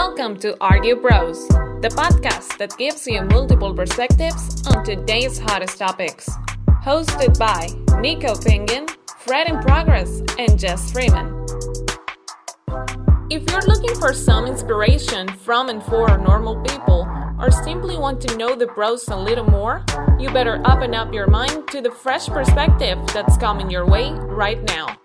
Welcome to Argue Bros, the podcast that gives you multiple perspectives on today's hottest topics. Hosted by NicoPengin, Fred in Progress, and Jestfreeman. If you're looking for some inspiration from and for normal people, or simply want to know the bros a little more, you better open up your mind to the fresh perspective that's coming your way right now.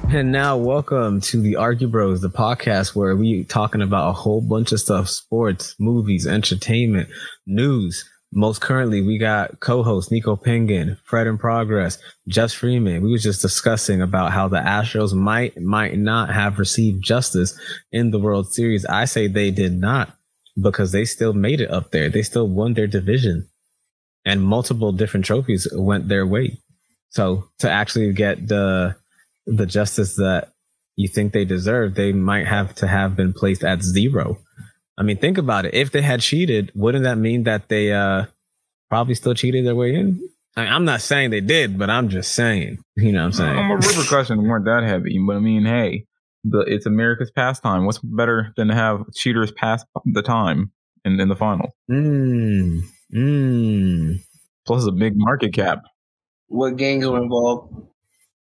And now, welcome to the Argue Bros, the podcast where we talking about a whole bunch of stuff: sports, movies, entertainment, news. Most currently, we got co-host NicoPengin, Fred in Progress, Jestfreeman. We was just discussing about how the Astros might not have received justice in the World Series. I say they did not, because they still made it up there. They still won their division, and multiple different trophies went their way. So to actually get the justice that you think they deserve, they might have to have been placed at 0. I mean, think about it. If they had cheated, wouldn't that mean that they probably still cheated their way in? I'm not saying they did, but I'm just saying, you know what I'm saying? I'm a repercussions weren't that heavy, but I mean, hey, it's America's pastime. What's better than to have cheaters pass the time in the final? Plus a big market cap. What gangs were involved?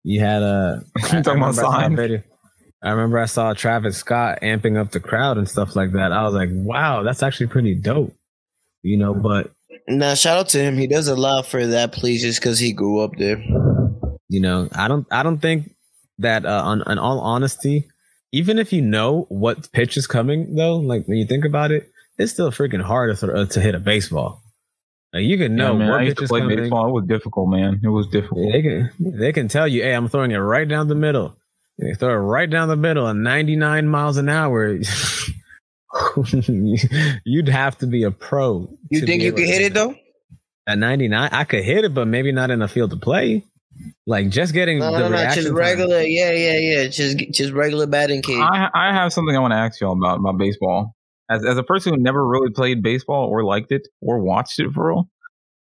You had I remember I saw Travis Scott amping up the crowd and stuff like that. I was like, wow, that's actually pretty dope. You know, but nah, shout out to him. He does a lot for that place just because he grew up there. You know, I don't think that in all honesty, even if you know what pitch is coming though, like when you think about it, it's still freaking hard to hit a baseball. Like, you can know what I used to play baseball. It was difficult, man. It was difficult. They can tell you, hey, I'm throwing it right down the middle. They throw it right down the middle at 99 miles an hour. You'd have to be a pro. You think you could hit it though? At 99, I could hit it, but maybe not in the field of play. Like just getting reaction just regular, time. Yeah. Just regular batting cage. I have something I want to ask y'all about baseball. As a person who never really played baseball or liked it or watched it for real,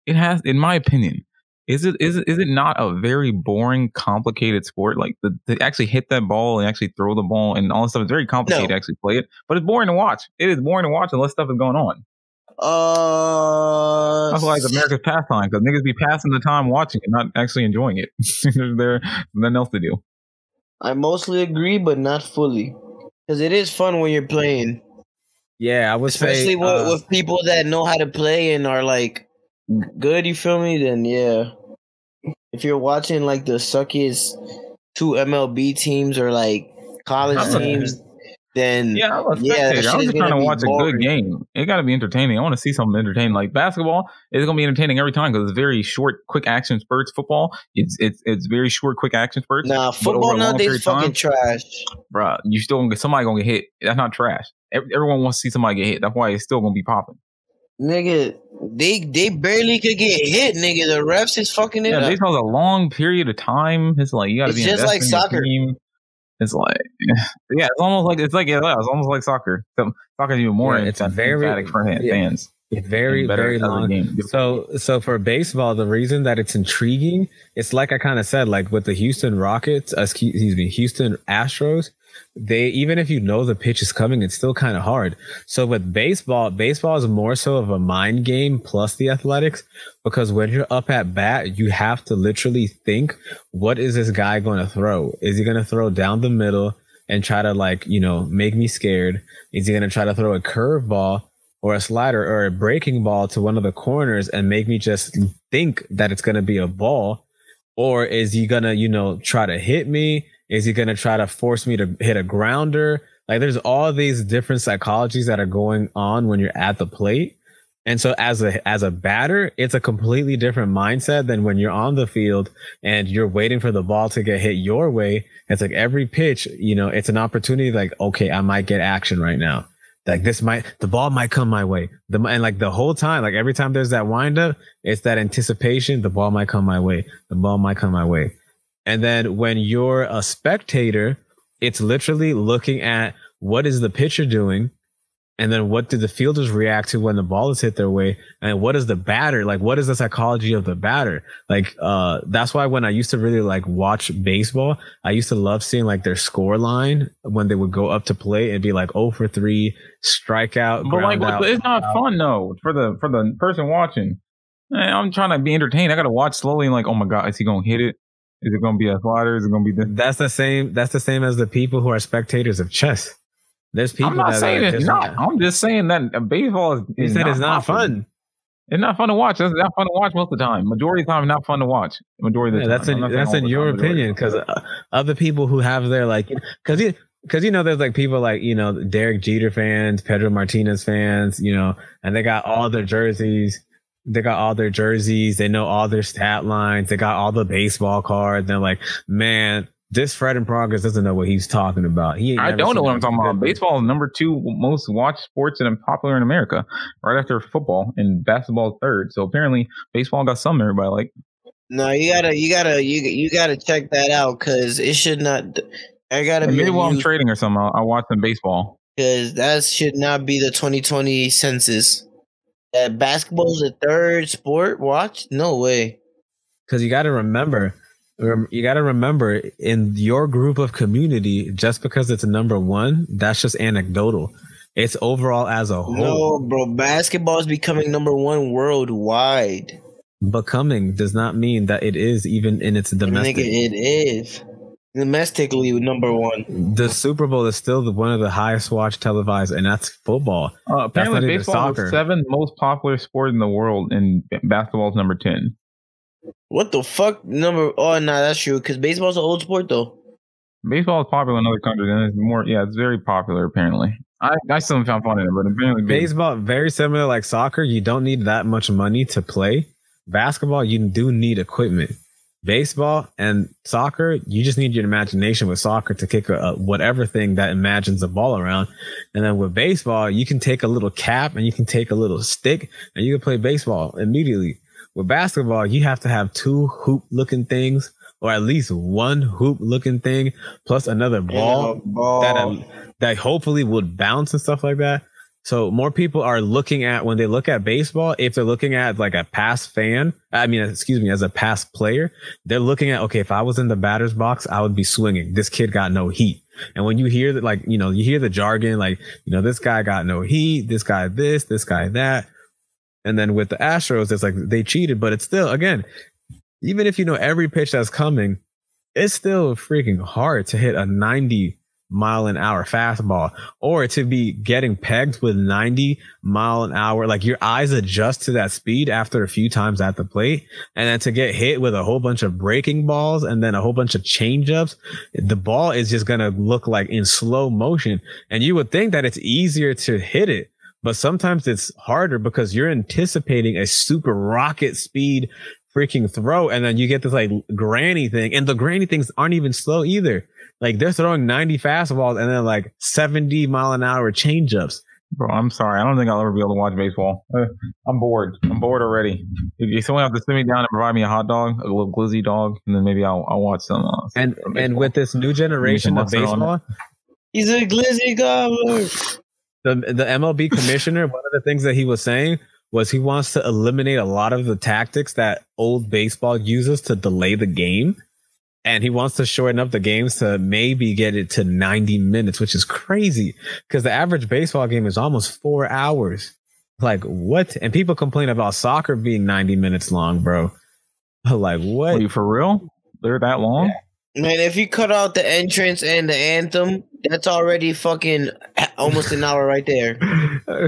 it has, in my opinion, is it not a very boring, complicated sport? Like to actually hit that ball and actually throw the ball and all this stuff. It's very complicated to actually play it, but it's boring to watch. It is boring to watch unless stuff is going on. That's why it's America's pastime, because niggas be passing the time watching it, not actually enjoying it. There's nothing else to do. I mostly agree, but not fully, because it is fun when you're playing. Yeah, I would especially say with people that know how to play and are like good. You feel me? Then yeah. If you're watching like the suckiest 2 MLB teams or like college teams, then I'm a spectator. I'm just trying to watch a good game. It got to be entertaining. I want to see something entertaining. Like basketball, it's gonna be entertaining every time because it's very short, quick action spurts. Football, it's very short, quick action spurts. Nah, football nowadays fucking trash, bro. You still gonna get somebody gonna get hit. That's not trash. Everyone wants to see somebody get hit. That's why it's still gonna be popping. Nigga, they barely could get hit, nigga. The refs is fucking it up. Yeah, baseball's a long period of time. It's like you gotta be just like soccer. It's like it's almost like soccer. Soccer's even more emphatic for fans. It's very long game. So for baseball, the reason that it's intriguing, it's like I kind of said, like with the Houston Astros, they, even if you know the pitch is coming, it's still kind of hard. So with baseball is more so of a mind game plus the athletics, because when you're up at bat, you have to literally think, what is this guy going to throw? Is he going to throw down the middle and try to make me scared? Is he going to try to throw a curveball or a slider or a breaking ball to one of the corners and make me just think that it's going to be a ball? Or is he going to, try to hit me? Is he going to try to force me to hit a grounder? Like, there's all these different psychologies that are going on when you're at the plate. And so as a batter, it's a completely different mindset than when you're on the field and you're waiting for the ball to get hit your way. It's like every pitch, it's an opportunity, like, okay, I might get action right now. Like the ball might come my way. And like the whole time, like every time there's that wind up, it's that anticipation. The ball might come my way. The ball might come my way. And then when you're a spectator, it's literally looking at what is the pitcher doing And then what do the fielders react to when the ball is hit their way? And what is the batter? Like, what is the psychology of the batter? Like, that's why when I used to really like watch baseball, I used to love seeing like their score line when they would go up to play and be like 0 for 3, strikeout. But like, it's not fun though for the person watching. I'm trying to be entertained. I got to watch slowly and like, oh my God, is he going to hit it? Is it going to be a slider? Is it going to be this? That's the same as the people who are spectators of chess. There's people. I'm not saying it's not. I'm just saying that baseball is it's not fun. It's not fun to watch. It's not fun to watch most of the time. Majority of the time, it's not fun to watch. Majority of the time. That's in your opinion, because other people who have their like, because there's like people like Derek Jeter fans, Pedro Martinez fans, and they got all their jerseys. They got all their jerseys. They know all their stat lines. They got all the baseball cards. They're like, man, this Fred in Progress doesn't know what he's talking about. I don't know what I'm talking about. Baseball is number 2 most watched sports and popular in America, right after football, and basketball is 3rd. So apparently, baseball got some everybody like. No, you gotta check that out, because it should not. I gotta be. Maybe while I'm trading or something, I'll watch some baseball, because that should not be the 2020 census. That basketball is the 3rd sport. Watch? No way. Because you got to remember, in your group of community, just because it's number 1, that's just anecdotal. It's overall as a whole. No, bro. Basketball is becoming number 1 worldwide. Becoming does not mean that it is even in its domestic. It is. Domestically, number 1. The Super Bowl is still one of the highest watched televised, and that's football. Apparently, baseball is the 7th most popular sport in the world, and basketball is number 10. What the fuck? That's true, because baseball's an old sport, though. Baseball is popular in other countries, and it's more. Yeah, it's very popular. Apparently, I still haven't found fun in it, but apparently, baseball very similar like soccer. You don't need that much money to play. Basketball, you do need equipment. Baseball and soccer, you just need your imagination with soccer to kick a whatever thing that imagines the ball around. And then with baseball, you can take a little cap and you can take a little stick and you can play baseball immediately. With basketball, you have to have 2 hoop looking things, or at least 1 hoop looking thing, plus another ball. That hopefully would bounce and stuff like that. So more people are looking at, when they look at baseball, if they're looking at like a past fan, as a past player, they're looking at, okay, if I was in the batter's box, I would be swinging. This kid got no heat. And when you hear that, like, you hear the jargon, like, this guy got no heat, this guy this guy that. And then with the Astros, it's like they cheated, but it's still, again, even if you know every pitch that's coming, it's still freaking hard to hit a 90-mile-an-hour fastball, or to be getting pegged with 90-mile-an-hour. Like, your eyes adjust to that speed after a few times at the plate, and then to get hit with a whole bunch of breaking balls and then a whole bunch of changeups, the ball is just going to look like in slow motion. And you would think that it's easier to hit it, but sometimes it's harder because you're anticipating a super rocket speed freaking throw, and then you get this like granny thing, and the granny things aren't even slow either. Like, they're throwing 90 fastballs and then like 70-mile-an-hour changeups. Bro, I'm sorry. I don't think I'll ever be able to watch baseball. I'm bored. I'm bored already. If someone have to sit me down and provide me a hot dog, a little glizzy dog, and then maybe I'll watch some. And with this new generation of baseball, he's a glizzy gobbler. The MLB commissioner, one of the things that he was saying was he wants to eliminate a lot of the tactics that old baseball uses to delay the game. And he wants to shorten up the games to maybe get it to 90 minutes, which is crazy because the average baseball game is almost 4 hours. Like, what? And people complain about soccer being 90 minutes long, bro. Like, what? Are you for real? They're that long? Yeah. Man, if you cut out the entrance and the anthem, that's already fucking almost an hour right there.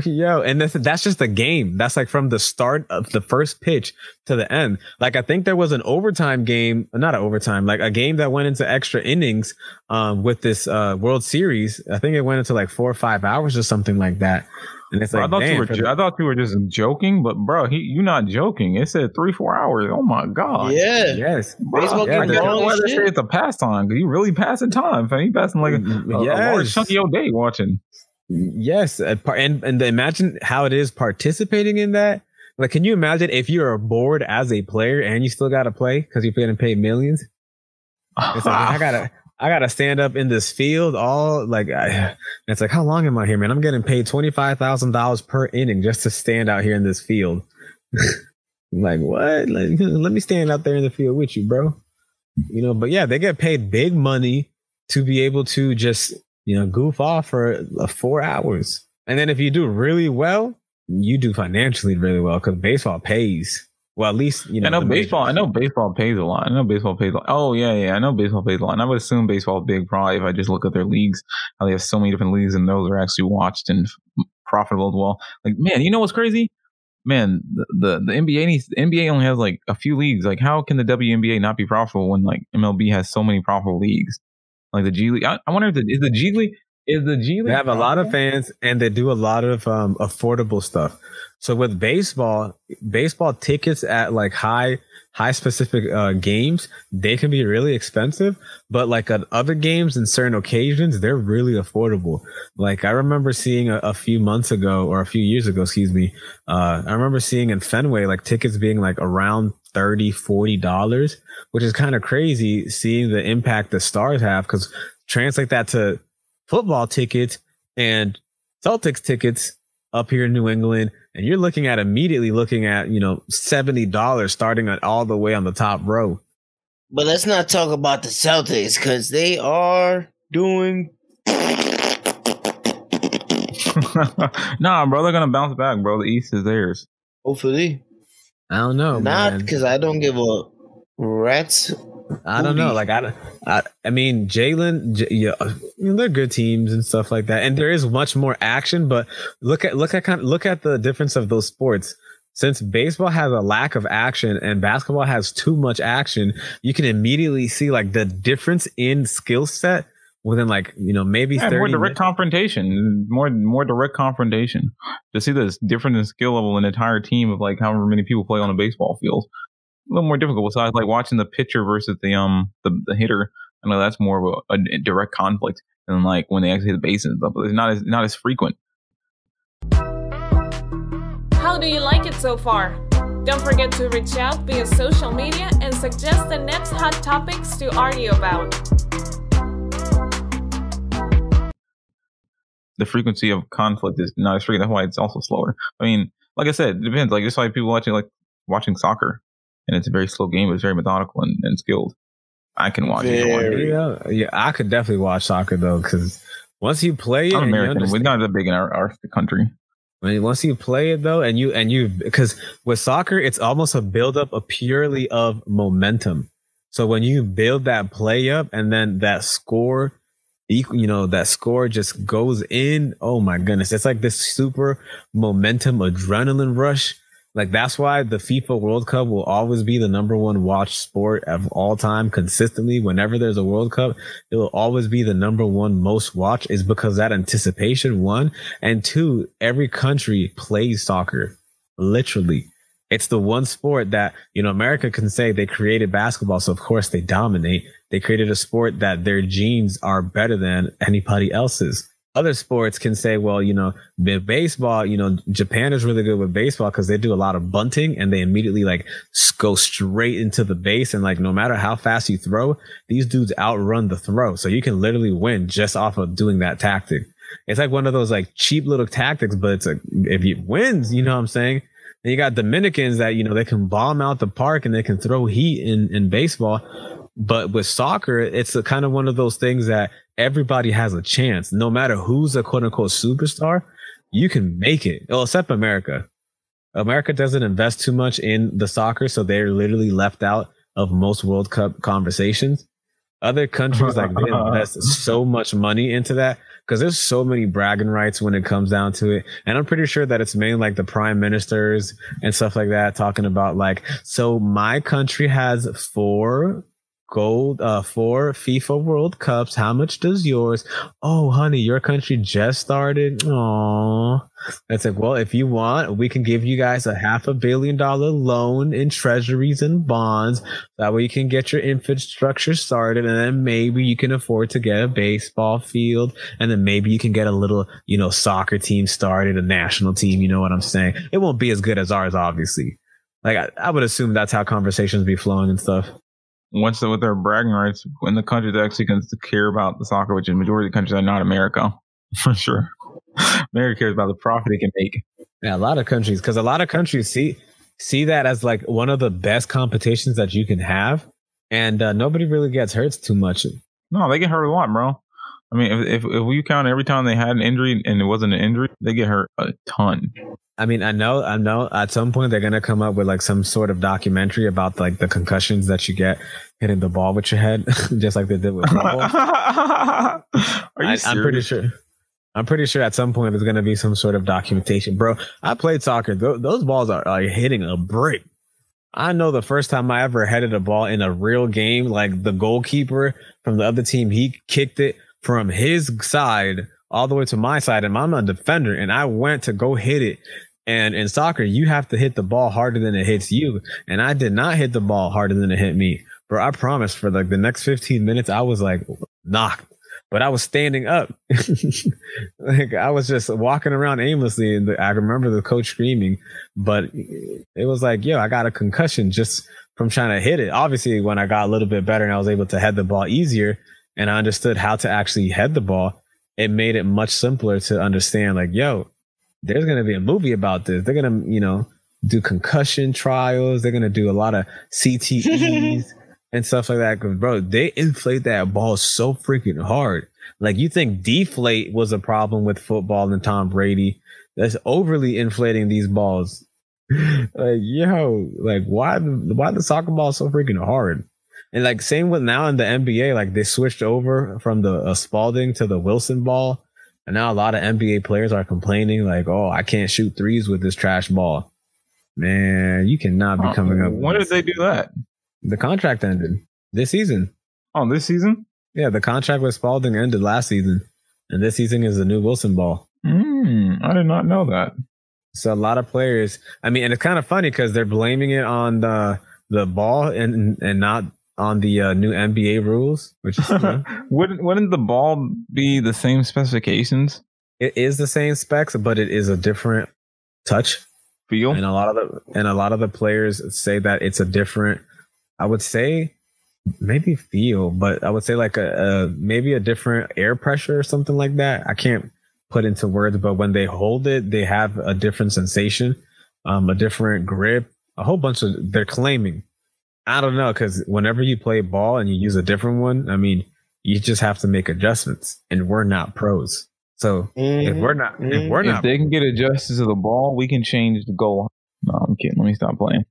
Yo, and that's just a game. That's like from the start of the first pitch to the end. Like, I think there was an overtime game, not an overtime, like a game that went into extra innings with this World Series. I think it went into like 4 or 5 hours or something like that. And it's like, I thought you were just joking, but bro, you're not joking. It said 3-4 hours. Oh my god. Yeah. Yes. Baseball game long as shit. It's a pastime because you really passing time. You passing like a large chunk of your day watching. Yes, and imagine how it is participating in that. Like, can you imagine if you're bored as a player and you still got to play because you're getting paid millions? It's like, I gotta stand up in this field all like it's like, how long am I here, man? I'm getting paid $25,000 per inning just to stand out here in this field. Like, what? Like, let me stand out there in the field with you, bro. You know, but yeah, they get paid big money to be able to just, you know, goof off for 4 hours. And then if you do really well, you do financially really well because baseball pays. Well, at least, you know. I know baseball pays a lot. Oh, yeah. I know baseball pays a lot. And I would assume baseball is big probably if I just look at their leagues, how they have so many different leagues and those are actually watched and profitable as well. Like, man, you know what's crazy? Man, the NBA only has like a few leagues. Like, how can the WNBA not be profitable when like MLB has so many profitable leagues? Like the G League. I wonder if is the G League they have a lot of fans and they do a lot of affordable stuff. So with baseball tickets at like high specific games, they can be really expensive, but like at other games and certain occasions, they're really affordable. Like I remember seeing a few years ago, I remember seeing in Fenway like tickets being like around $30-$40, which is kind of crazy seeing the impact the Stars have, because translate that to football tickets and Celtics tickets up here in New England, and you're immediately looking at, you know, $70 starting at all the way on the top row. But let's not talk about the Celtics because they are doing. Nah, bro, they're gonna bounce back, bro. The East is theirs. Hopefully. I don't know. Not because I don't give a rat's. I don't know. Like I mean, Jalen, yeah, they're good teams and stuff like that, and there is much more action. But look at the difference of those sports. Since baseball has a lack of action and basketball has too much action, you can immediately see like the difference in skill set within like, you know, maybe 30 more direct confrontation, more direct confrontation. To see this difference in skill level in an entire team of like however many people play on a baseball field. A little more difficult besides like watching the pitcher versus the hitter. I know that's more of a direct conflict than like when they actually hit the base and stuff, but it's not as frequent. How do you like it so far? Don't forget to reach out via social media and suggest the next hot topics to argue about. The frequency of conflict is not as frequent. That's why it's also slower. I mean, like I said, it depends. Like just like people watching soccer. And it's a very slow game, but it's very methodical and skilled. I can watch it. Yeah, I could definitely watch soccer though, because once you play it, I'm American. We're not that big in our country. I mean, once you play it though, and you because with soccer, it's almost a buildup purely of momentum. So when you build that play up, and then that score, that score just goes in. Oh my goodness, it's like this super momentum adrenaline rush. Like that's why the FIFA World Cup will always be the number one watched sport of all time consistently. Whenever there's a World Cup, it will always be the number one most watched, is because that anticipation, one, and two, every country plays soccer. Literally. It's the one sport that, you know, America can say they created basketball. So of course they dominate. They created a sport that their genes are better than anybody else's. Other sports can say, well, you know, baseball, you know, Japan is really good with baseball because they do a lot of bunting and they immediately like go straight into the base. And like, no matter how fast you throw, these dudes outrun the throw. So you can literally win just off of doing that tactic. It's like one of those like cheap little tactics, but it's like, if it wins, you know what I'm saying? And you got Dominicans that, you know, they can bomb out the park and they can throw heat in baseball. But with soccer, it's a kind of one of those things that everybody has a chance. No matter who's a quote unquote superstar, you can make it. Well, except America. America doesn't invest too much in the soccer, so they're literally left out of most World Cup conversations. Other countries, like, they invest so much money into that because there's so many bragging rights when it comes down to it. And I'm pretty sure that it's mainly like the prime ministers and stuff like that talking about like, so my country has four FIFA World Cups. How much does yours? Oh, honey, your country just started. Aww. It's like, well, if you want, we can give you guys a $500 million loan in treasuries and bonds. That way you can get your infrastructure started, and then maybe you can afford to get a baseball field, and then maybe you can get a little, you know, soccer team started, a national team. You know what I'm saying? It won't be as good as ours, obviously. Like I would assume that's how conversations be flowing and stuff. once with their bragging rights, when the countries actually can care about the soccer, which the majority of the countries are not America, for sure. America cares about the profit it can make. Yeah, a lot of countries, because a lot of countries see that as like one of the best competitions that you can have, and nobody really gets hurt too much. No, they get hurt a lot, bro. I mean, if we count every time they had an injury and it wasn't an injury, they get hurt a ton. I mean, I know. At some point they're gonna come up with like some sort of documentary about like the concussions that you get hitting the ball with your head, just like they did with football. Are you serious? I'm pretty sure at some point there's gonna be some sort of documentation, bro. I played soccer. Those balls are hitting a brick. I know the first time I ever headed a ball in a real game, like the goalkeeper from the other team, he kicked it from his side all the way to my side, and I'm a defender, and I went to go hit it. And in soccer, you have to hit the ball harder than it hits you. And I did not hit the ball harder than it hit me. Bro, I promise for like the next 15 minutes, I was like knocked, but I was standing up. Like I was just walking around aimlessly. And I remember the coach screaming, but it was like, yo, I got a concussion just from trying to hit it. Obviously, when I got a little bit better and I was able to head the ball easier and I understood how to actually head the ball, it made it much simpler to understand like, yo, there's going to be a movie about this. They're going to, do concussion trials. They're going to do a lot of CTEs and stuff like that. Cause bro, they inflate that ball so freaking hard. Like you think deflate was a problem with football and Tom Brady. That's overly inflating these balls. Like, yo, like why the soccer ball so freaking hard? And like same with now in the NBA, like they switched over from the Spalding to the Wilson ball. And now a lot of NBA players are complaining like, oh, I can't shoot threes with this trash ball. Man, you cannot be coming up. When did they do that? The contract ended this season. Oh, this season? Yeah, the contract with Spalding ended last season. And this season is the new Wilson ball. I did not know that. So a lot of players, I mean, and it's kind of funny because they're blaming it on the ball and not on the new NBA rules, which is wouldn't the ball be the same specifications? It is the same specs, but it is a different touch feel. And a lot of the players say that it's a different. I would say maybe feel, but I would say like maybe a different air pressure or something like that. I can't put into words, but when they hold it, they have a different sensation, a different grip, a whole bunch of. They're claiming. I don't know, because whenever you play ball and you use a different one, I mean, you just have to make adjustments, and we're not pros. So if they can get adjusted to the ball, we can change the goal. No, I'm kidding. Let me stop playing.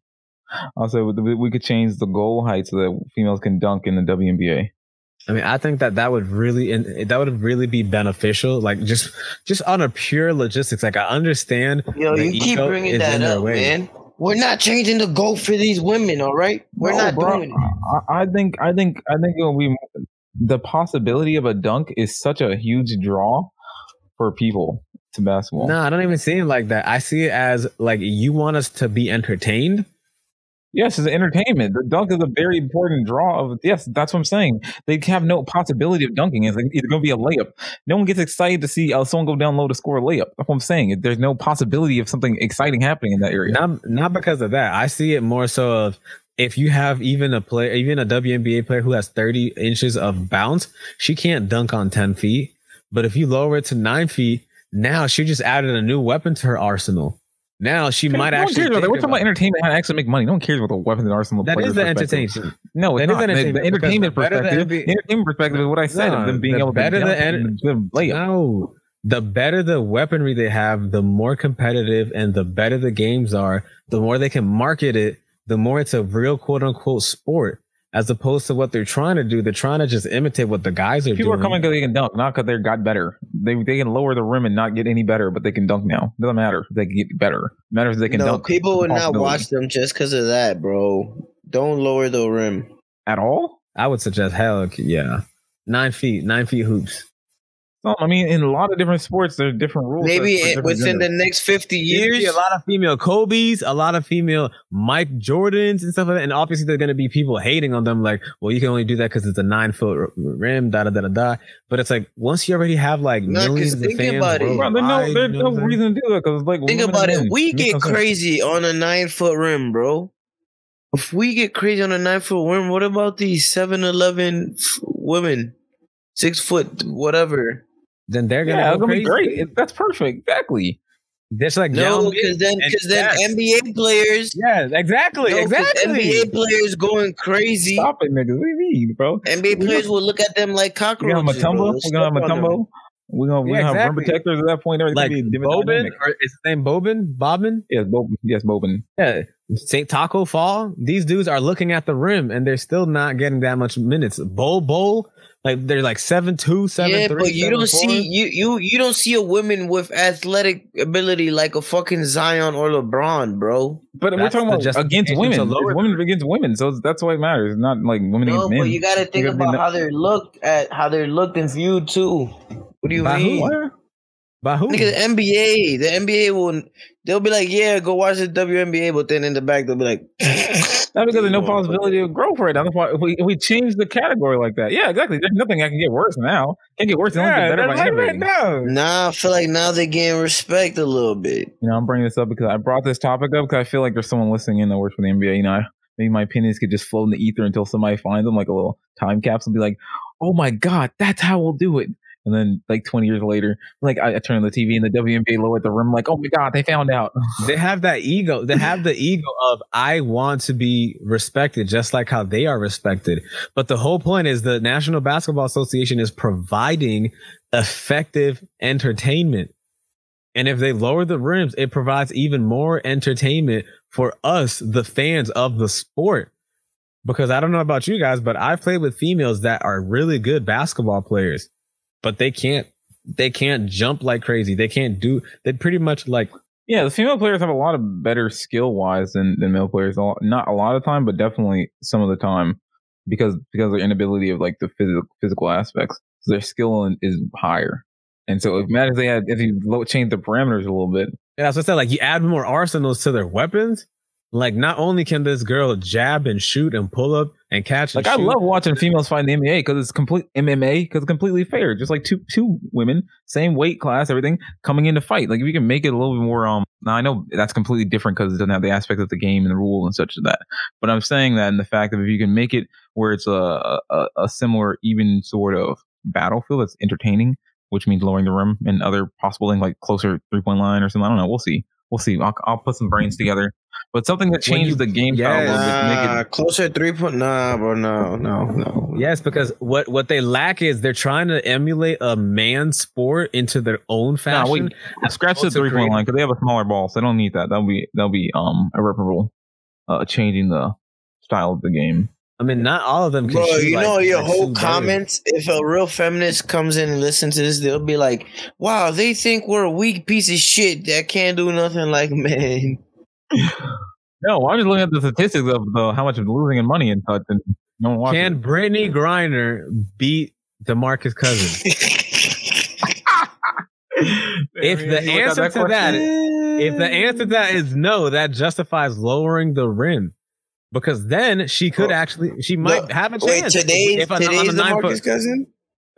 I'll say we could change the goal height so that females can dunk in the WNBA. I mean, I think that would really be beneficial. Like just on a pure logistics. Like I understand. Yo, you keep bringing that up, man. We're not changing the goal for these women, all right? We're not doing it. I think it'll be the possibility of a dunk is such a huge draw for people to basketball. No, I don't even see it like that. I see it as like you want us to be entertained. Yes, it's entertainment. The dunk is a very important draw of. Yes, that's what I'm saying. They have no possibility of dunking. It's like either going to be a layup. No one gets excited to see someone go down low to score a layup. That's what I'm saying. There's no possibility of something exciting happening in that area. Not because of that. I see it more so of if you have even a WNBA player who has 30 inches of bounce, she can't dunk on 10 feet. But if you lower it to 9 feet, now she just added a new weapon to her arsenal. Now she might actually. We're talking about entertainment, how to actually make money. No one cares about the weapons and arsenal. That is the entertainment. No, it's not. The entertainment perspective. The entertainment perspective is what I said. Them being able to layup. No, the better the weaponry they have, the more competitive and the better the games are. The more they can market it, the more it's a real quote unquote sport. As opposed to what they're trying to do, they're trying to just imitate what the guys are doing. People are coming because they can dunk, not because they got better. They can lower the rim and not get any better, but they can dunk now. Doesn't matter if they can get better. It matters if they can dunk. People would not watch them just because of that, bro. Don't lower the rim at all. I would suggest 9 feet hoops. No, I mean, in a lot of different sports, there's different rules. Maybe within the next 50 years. A lot of female Kobe's, a lot of female Mike Jordans and stuff like that. And obviously, there's going to be people hating on them like, well, you can only do that because it's a 9-foot rim, da-da-da-da-da. But it's like, once you already have like millions of fans. About it. Bro, there's no reason to do that because like. Think about it. We get crazy on a 9-foot rim, bro. If we get crazy on a 9-foot rim, what about these 7'11" women, 6 foot whatever? Then they're gonna Yeah, go it's gonna be crazy. great. That's perfect. Exactly. There's like No, because then NBA players. Yeah, exactly. NBA players going crazy. Stop it, niggas. What do you mean, bro? NBA players will look at them like We're gonna have cockroaches. We're gonna have Matumbo. We're gonna have rim protectors at that point. Everything's Like gonna be a different Bobin, dynamic. or is his name Bobin? Bobbin? Yes, Bobin. Yes, Bobin. Yeah. St. Taco Fall. These dudes are looking at the rim and they're still not getting that much minutes. Bowl. Like they're like 7'2", 7'3". Yeah, but you 7'4". don't see you don't see a woman with athletic ability like a fucking Zion or LeBron, bro. But we're talking about against women. It's women against women, so that's why it matters. It's not like women against men. But you got to think about how they're looked and viewed too. What do you mean? Who? By who? Nigga, the NBA they'll be like, yeah, go watch the WNBA, but then in the back they'll be like, not because there's no possibility of growth right now. That's why if we change the category like that. Yeah, exactly. There's nothing that can get worse now. Can't get worse. It only get better by innovating. Nah, I feel like now they're getting respect a little bit. You know, I'm bringing this up because I brought this topic up because I feel like there's someone listening in that works for the NBA. You know, maybe my opinions could just float in the ether until somebody finds them, like a little time capsule. Be like, oh my god, that's how we'll do it. And then, like 20 years later, like I turn on the TV and the WNBA low at the rim, like, oh my god, they found out. They have that ego. They have the ego of I want to be respected, just like how they are respected. But the whole point is the National Basketball Association is providing effective entertainment. And if they lower the rims, it provides even more entertainment for us, the fans of the sport. Because I don't know about you guys, but I've played with females that are really good basketball players. But they can't jump like crazy. They pretty much like. Yeah, the female players have a lot of better skill wise than male players. Not a lot of time, but definitely some of the time because of their inability of like the physical aspects. So their skill is higher. And so imagine if you change the parameters a little bit. Yeah, that's what I said. Like you add more arsenals to their weapons. Like not only can this girl jab and shoot and pull up and catch. Like I love watching females fight in the NBA because it's completely fair. Just like two women, same weight class, everything coming in to fight. Like if you can make it a little bit more. Now I know that's completely different because it doesn't have the aspect of the game and the rule and such as that. But I'm saying that in the fact that if you can make it where it's a similar, even sort of battlefield that's entertaining, which means lowering the rim and other possible things like closer 3-point line or something. I don't know. We'll see. I'll put some brains together. But something that changes the game style a little bit to make it closer 3-point. Nah, bro, no. Yes, because what they lack is they're trying to emulate a man sport into their own fashion. Scratch the 3-point line because they have a smaller ball, so they don't need that. That'll be irreparable. Changing the style of the game. I mean, not all of them can. Bro, shoot you know your whole shoot comments. If a real feminist comes in and listens to this, they'll be like, "Wow, they think we're a weak piece of shit that can't do nothing like men." No, I'm just looking at the statistics of how much of losing in money and such. And no one can Brittany Griner beat DeMarcus Cousins? If the answer to that is no, that justifies lowering the rim. Because then she could she might have a chance. Today's DeMarcus Cousins?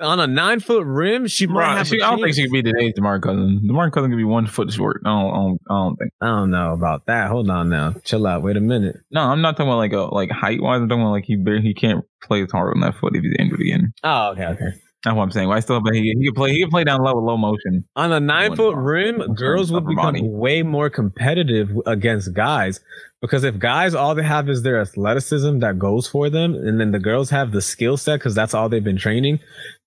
On a 9-foot rim, she might have a chance. I don't think she could be today's DeMarcus Cousins. DeMarcus Cousins could be 1 foot short. I don't think. I don't know about that. Hold on now. Chill out. Wait a minute. No, I'm not talking about like height wise. I'm talking about like he can't play as hard on that foot if he's injured again. Oh, okay. That's what I'm saying. Well, I still, but he can play down low with low motion. On a 9-foot rim, girls would become way more competitive against guys. Because if guys, all they have is their athleticism that goes for them, and then the girls have the skill set because that's all they've been training,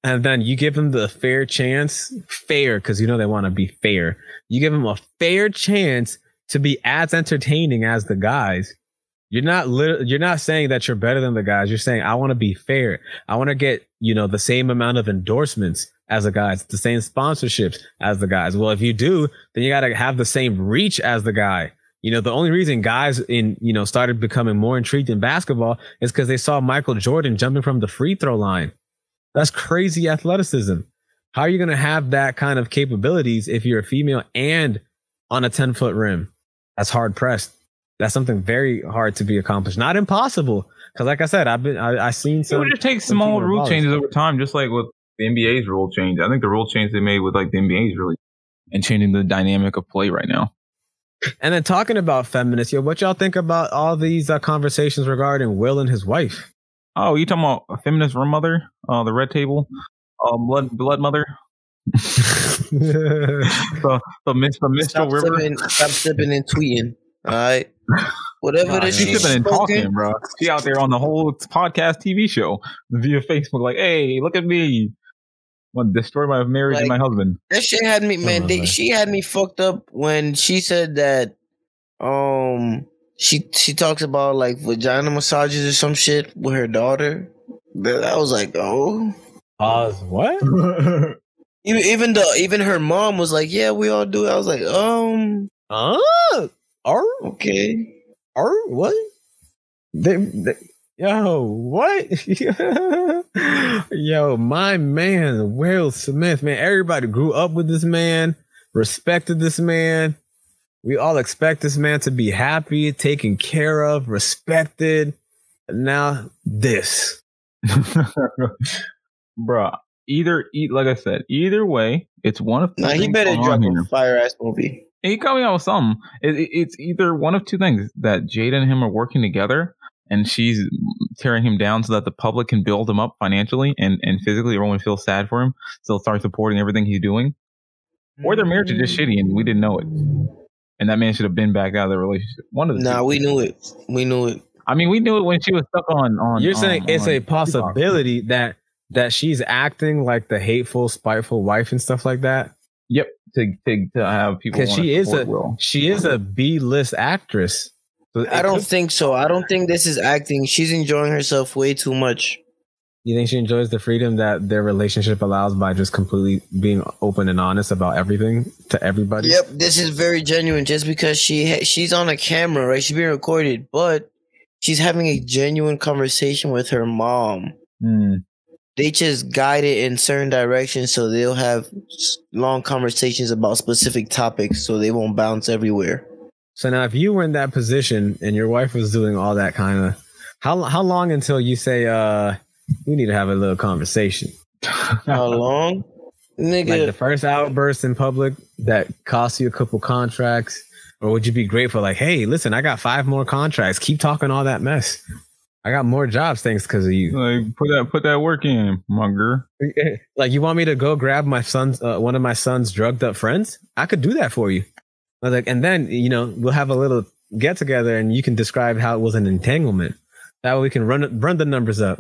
and then you give them the fair chance, because you know they want to be fair. You give them a fair chance to be as entertaining as the guys. You're not saying that you're better than the guys. You're saying I want to be fair. I want to get the same amount of endorsements as the guys, the same sponsorships as the guys. Well, if you do, then you got to have the same reach as the guy. The only reason guys started becoming more intrigued in basketball is because they saw Michael Jordan jumping from the free throw line. That's crazy athleticism. How are you going to have that kind of capabilities if you're a female and on a 10-foot rim? That's hard pressed. That's something very hard to be accomplished. Not impossible. Because like I said, I've seen some. It would just take small rule changes over time, just like with the NBA's rule change. I think the rule change they made with like the NBA's really and changing the dynamic of play right now. And then talking about feminists, yo, what y'all think about all these conversations regarding Will and his wife? Oh, you talking about a feminist room mother? The red table? Blood mother? the minstrel river? Stop sipping and tweeting. All right. Whatever that she's sipping and talking, bro. She out there on the whole podcast TV show via Facebook, like, hey, look at me. I want to destroy my marriage and my husband. That shit had me, man. She had me fucked up when she said that. She talks about like vagina massages or some shit with her daughter. I was like, oh, what? Even her mom was like, yeah, we all do it. I was like, okay, what? Yo, what? Yo, my man, Will Smith, man. Everybody grew up with this man, respected this man. We all expect this man to be happy, taken care of, respected. Now this. Bruh, like I said, either way, it's one of two things. He better drop a fire-ass movie. He coming out with something. It's either one of two things, that Jada and him are working together, and she's tearing him down so that the public can build him up financially and physically. Everyone feels sad for him, so they'll start supporting everything he's doing. Or their marriage is just shitty and we didn't know it. And that man should have been back out of the relationship. One of the two. We knew it. I mean, we knew it when she was stuck on. You're saying it's a possibility that she's acting like the hateful, spiteful wife and stuff like that. Yep, to have people. Because she is a B-list actress. So I don't think so. I don't think this is acting. She's enjoying herself way too much. You think she enjoys the freedom that their relationship allows by just completely being open and honest about everything to everybody? Yep, this is very genuine. Just because she's on a camera, right? She's being recorded, but she's having a genuine conversation with her mom. They just guide it in certain directions, so they'll have long conversations about specific topics, so they won't bounce everywhere. So now, if you were in that position and your wife was doing all that kind of, how long until you say, we need to have a little conversation? How long? Nigga. Like the first outburst in public that costs you a couple contracts? Or would you be grateful? Like, hey, listen, I got 5 more contracts. Keep talking all that mess. I got more jobs thanks because of you. Like, put that work in, mugger. Like, you want me to go grab my son's one of my son's drugged up friends? I could do that for you. I was like, and then, we'll have a little get together and you can describe how it was an entanglement. That way we can run the numbers up,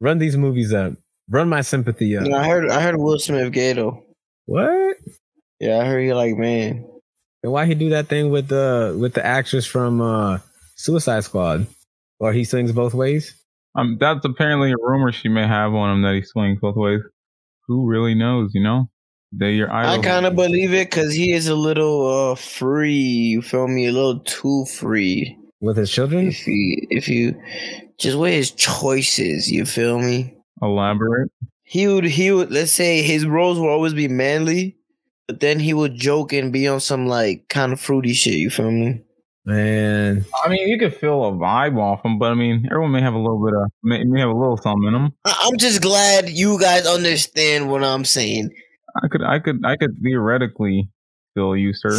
run these movies up, run my sympathy up. I heard Will Smith gay though. What? Yeah, I heard he like, man. And why he do that thing with the actress from Suicide Squad? Or he swings both ways? That's apparently a rumor she may have on him, that he swings both ways. Who really knows, They're your idol. I kind of believe it because he is a little free. You feel me? A little too free with his children. If you just with his choices, you feel me? Elaborate. He would. Let's say his roles will always be manly, but then he would joke and be on some like kind of fruity shit. You feel me? Man, I mean, you could feel a vibe off him, but I mean, everyone may have a little bit of, may have a little something in them. I'm just glad you guys understand what I'm saying. I could theoretically feel you, sir.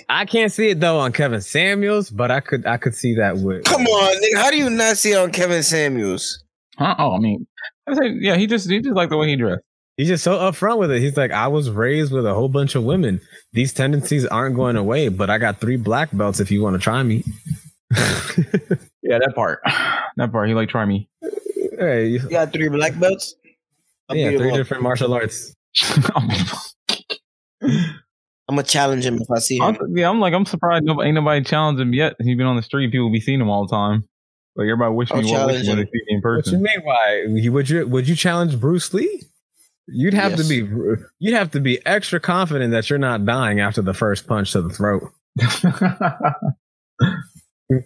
I can't see it though on Kevin Samuels, but I could see that with. Come on, nigga, how do you not see it on Kevin Samuels? I mean, yeah, he just like the way he dressed. He's just so upfront with it. He's like, I was raised with a whole bunch of women. These tendencies aren't going away, but I got 3 black belts if you want to try me. Yeah, that part. He like, try me. Hey, you got 3 black belts? Yeah, 3 different martial arts. I'm gonna challenge him if I see him. I'm surprised ain't nobody challenged him yet. He's been on the street. People be seeing him all the time. Like, everybody wish me well when they see me in person. What you mean? Why would you challenge Bruce Lee? You'd have to be extra confident that you're not dying after the first punch to the throat.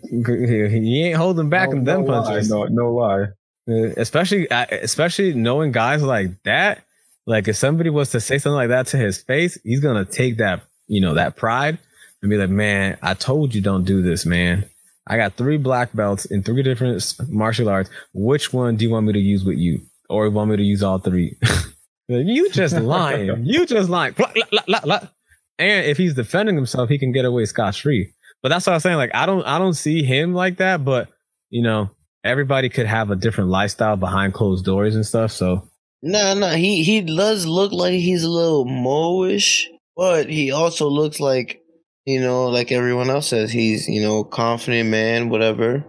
He ain't holding back in them punches. No lie. Especially knowing guys like that. Like, if somebody was to say something like that to his face, he's gonna take that, that pride and be like, man, I told you don't do this, man. I got 3 black belts in 3 different martial arts. Which one do you want me to use with you? Or you want me to use all 3? You just lying. And if he's defending himself, he can get away scot-free. But that's what I was saying. Like, I don't see him like that. But, everybody could have a different lifestyle behind closed doors and stuff. So no, he does look like he's a little moish, but he also looks like, like everyone else says, he's, confident man, whatever.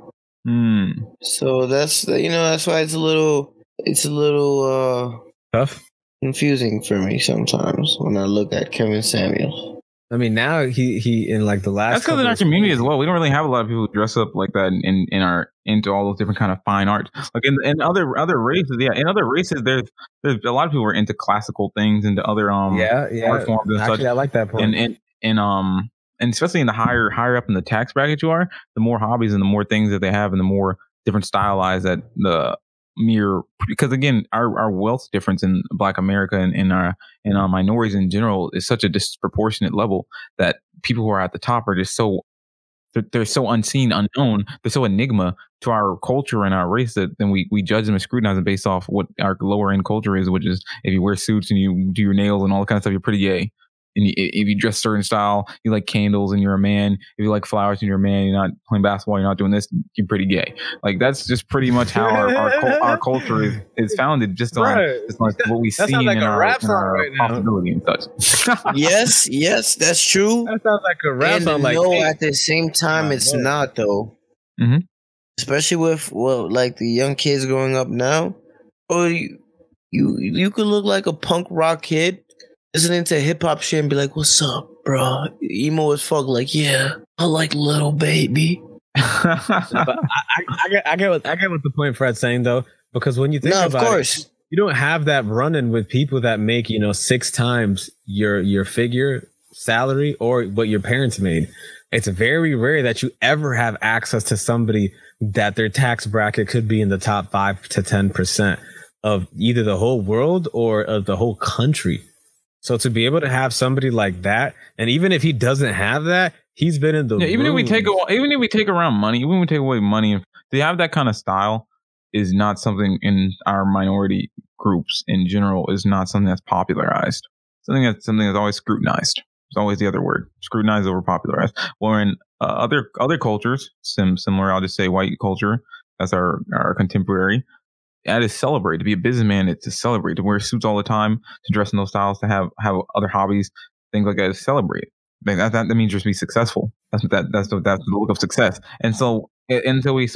So that's why it's a little tough, confusing for me sometimes when I look at Kevin Samuels. I mean, now he in like the last. That's because in our community as well, we don't really have a lot of people who dress up like that into all those different kind of fine arts. Like in other races, in other races, there's a lot of people who are into classical things, into other art forms and actually, such. I like that point. And especially in the higher up in the tax bracket you are, the more hobbies and the more things that they have, and the more different stylized that the mere, because again, our wealth difference in Black America and our minorities in general is such a disproportionate level that people who are at the top are just so they're so unseen, unknown, they're so enigma to our culture and our race that then we judge them and scrutinize them based off what our lower end culture is, which is if you wear suits and you do your nails and all that kind of stuff, you're pretty gay. And if you dress certain style, you like candles and you're a man. If you like flowers and you're a man, you're not playing basketball, you're not doing this, you're pretty gay. Like that's just pretty much how our culture is founded, just on what we see like in a our rap song right now. possibility and such. Yes, that's true. That sounds like a rap song. Like, no, at the same time, it's not though. Mm-hmm. Especially with like the young kids growing up now. Oh, you could look like a punk rock kid listening to hip hop shit and be like, "What's up, bro? Emo as fuck." Like, yeah, I like Little Baby. But I get what the point Fred's saying though, because when you think about of course. it, you don't have that run-in with people that make 6 times your figure salary or what your parents made. It's very rare that you ever have access to somebody that their tax bracket could be in the top 5 to 10% of either the whole world or of the whole country. So to be able to have somebody like that, and even if he doesn't have that, he's been in the even if we take around money, even if we take away money, to have that kind of style is not something in our minority groups in general, is not something that's popularized. Something that's always scrutinized. It's always the other word, scrutinized over popularized. Well, in other cultures, similar, I'll just say white culture, that's our contemporary. That is celebrate. To be a businessman, it's to celebrate. To wear suits all the time, to dress in those styles, to have other hobbies, things like that, is celebrate. That means just be successful. That's the look of success. And so until we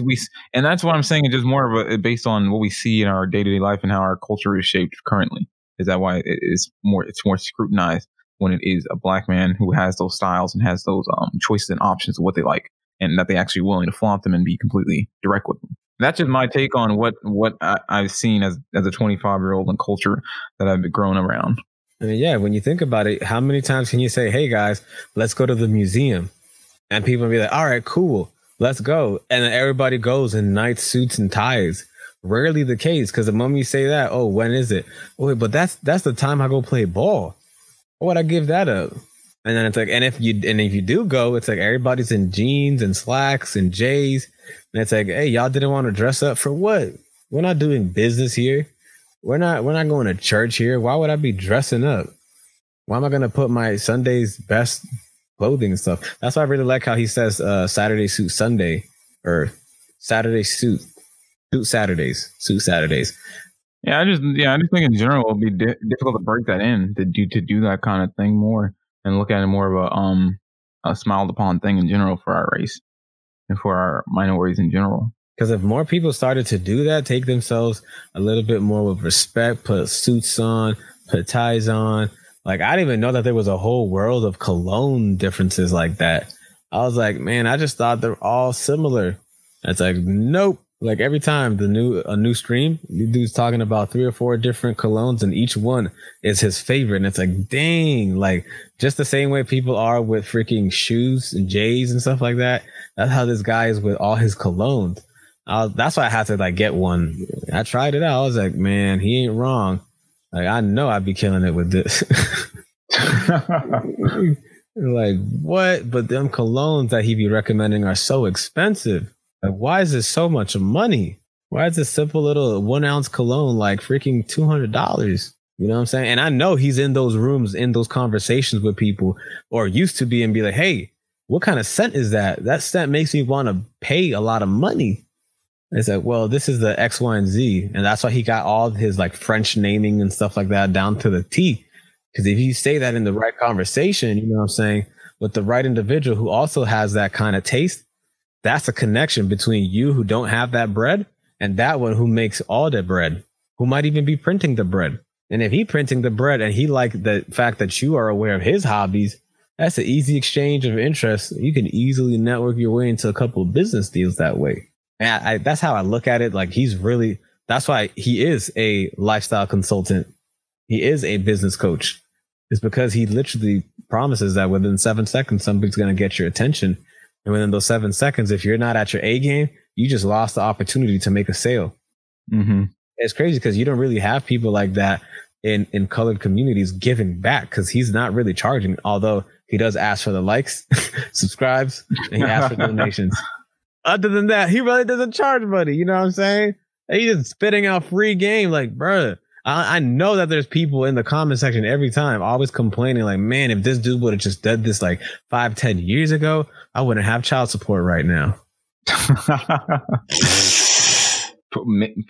and that's what I'm saying. It's just more of based on what we see in our day-to-day life and how our culture is shaped currently. Is that why it's more scrutinized when it is a Black man who has those styles and has those choices and options of what they like, and that they actually willing to flaunt them and be completely direct with them. That's just my take on what I've seen as a 25-year-old in culture that I've been grown around. I mean, yeah, when you think about it, how many times can you say, "Hey guys, let's go to the museum," and people will be like, "All right, cool, let's go," and then everybody goes in nice suits and ties. Rarely the case, because the moment you say that, "Oh, when is it?" Oh, wait, but that's the time I go play ball. Why would I give that up? And then it's like, and if you do go, it's like everybody's in jeans and slacks and J's. And it's like, hey, y'all didn't want to dress up for what? We're not doing business here. We're not going to church here. Why would I be dressing up? Why am I going to put my Sunday's best clothing and stuff? That's why I really like how he says Saturday suit Sunday, or Saturday suit Saturdays. Yeah, I just think in general it'll be difficult to break that in, to do that kind of thing more and look at it more of a smiled upon thing in general for our race and for our minorities in general. Because if more people started to do that, take themselves a little bit more with respect, put suits on, put ties on. Like, I didn't even know that there was a whole world of cologne differences like that. I was like, man, I just thought they're all similar. It's like, nope. Like every time a new stream, the dude's talking about 3 or 4 different colognes, and each one is his favorite. And it's like, dang, like just the same way people are with freaking shoes and J's and stuff like that. That's how this guy is with all his colognes. That's why I had to like get one. I tried it out. I was like, man, he ain't wrong. Like, I know I'd be killing it with this. Like, what? But them colognes that he be recommending are so expensive. Like, why is this so much money? Why is this simple little 1 ounce cologne like freaking $200? You know what I'm saying? And I know he's in those rooms, in those conversations with people, or used to be, and be like, hey, what kind of scent is that? That scent makes me want to pay a lot of money. And it's like, well, this is the X, Y, and Z. And that's why he got all his like French naming and stuff like that down to the T. Because if you say that in the right conversation, you know what I'm saying, with the right individual who also has that kind of taste, that's a connection between you who don't have that bread and that one who makes all the bread, who might even be printing the bread. And if he printing the bread and he like the fact that you are aware of his hobbies, that's an easy exchange of interest. You can easily network your way into a couple of business deals that way. And that's how I look at it. Like that's why he is a lifestyle consultant. He is a business coach. It's because he literally promises that within 7 seconds, somebody's going to get your attention. And within those 7 seconds, if you're not at your A game, you just lost the opportunity to make a sale. Mm-hmm. It's crazy because you don't really have people like that in colored communities giving back, because he's not really charging, although he does ask for the likes, subscribes, and he asks for donations. Other than that, he really doesn't charge money. You know what I'm saying? He's just spitting out free game. Like, bruh, I know that there's people in the comment section every time always complaining like, man, if this dude would have just done this like 5-10 years ago, I wouldn't have child support right now.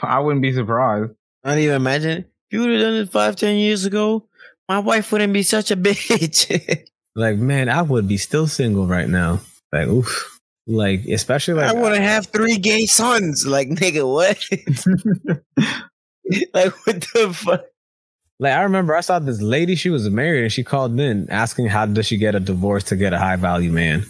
I wouldn't be surprised. I don't even imagine. If you would have done it 5-10 years ago, my wife wouldn't be such a bitch. Like, man, I would be still single right now. Like, oof. Like, especially like I wouldn't have 3 gay sons. Like, nigga, what? Like, what the fuck? Like, I remember I saw this lady, she was married, and she called in asking how does she get a divorce to get a high value man.